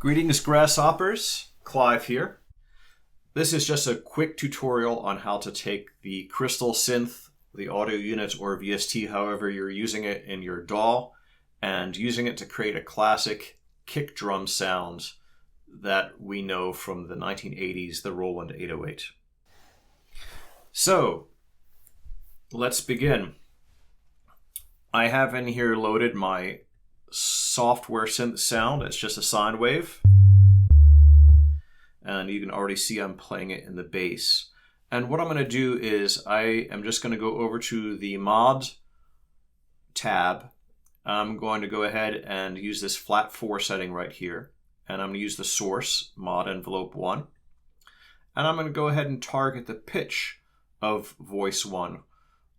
Greetings, grasshoppers. Clive here. This is just a quick tutorial on how to take the crystal synth, the audio unit, or VST, however you're using it in your DAW, and using it to create a classic kick drum sound that we know from the 1980s, the Roland 808. So, let's begin. I have in here loaded my software synth sound. It's just a sine wave. And you can already see I'm playing it in the bass. And what I'm going to do is I am just going to go over to the mod tab. I'm going to go ahead and use this flat 4 setting right here. And I'm going to use the source, mod envelope 1. And I'm going to go ahead and target the pitch of voice 1.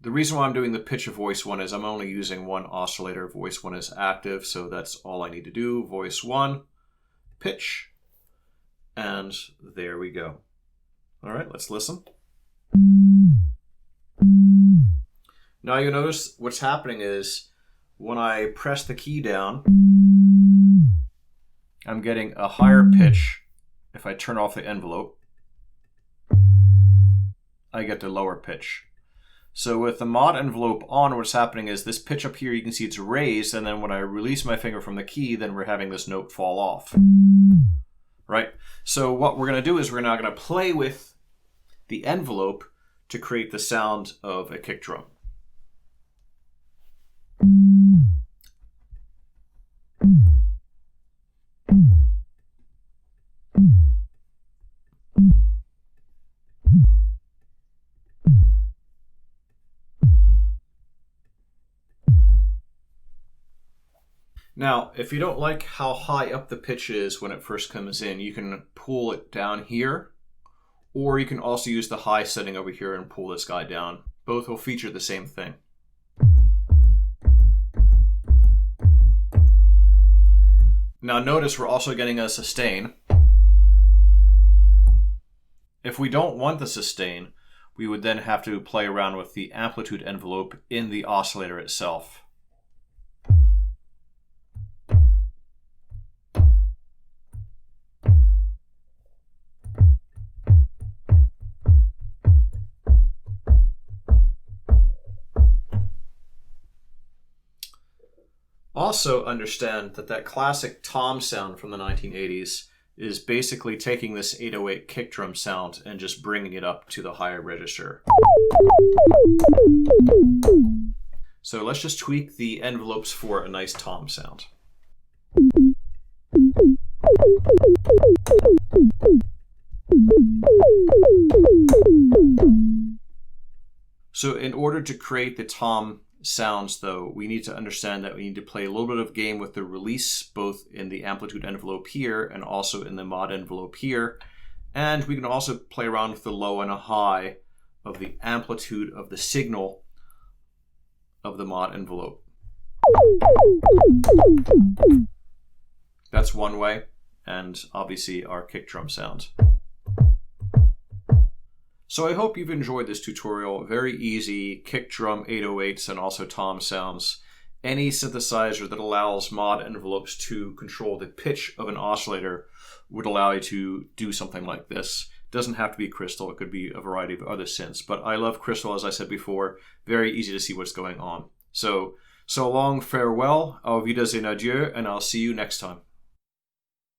The reason why I'm doing the pitch of voice 1 is I'm only using one oscillator. Voice 1 is active, so that's all I need to do. Voice 1, pitch, and there we go. All right, let's listen. Now you'll notice what's happening is when I press the key down, I'm getting a higher pitch. If I turn off the envelope, I get the lower pitch. So with the mod envelope on, what's happening is this pitch up here, you can see it's raised, and then when I release my finger from the key, then we're having this note fall off. Right? So what we're going to do is we're now going to play with the envelope to create the sound of a kick drum. Now, if you don't like how high up the pitch is when it first comes in, you can pull it down here, or you can also use the high setting over here and pull this guy down. Both will feature the same thing. Now notice we're also getting a sustain. If we don't want the sustain, we would then have to play around with the amplitude envelope in the oscillator itself. Also understand that that classic tom sound from the 1980s is basically taking this 808 kick drum sound and just bringing it up to the higher register. So let's just tweak the envelopes for a nice tom sound. So in order to create the tom sounds, though, we need to understand that we need to play a little bit of game with the release, both in the amplitude envelope here and also in the mod envelope here. And we can also play around with the low and a high of the amplitude of the signal of the mod envelope. That's one way, and obviously our kick drum sound. So I hope you've enjoyed this tutorial. Very easy kick drum 808s and also tom sounds. Any synthesizer that allows mod envelopes to control the pitch of an oscillator would allow you to do something like this. It doesn't have to be crystal, it could be a variety of other synths, but I love crystal, as I said before. Very easy to see what's going on. So long, farewell, auf Wiedersehen, adieu, and I'll see you next time.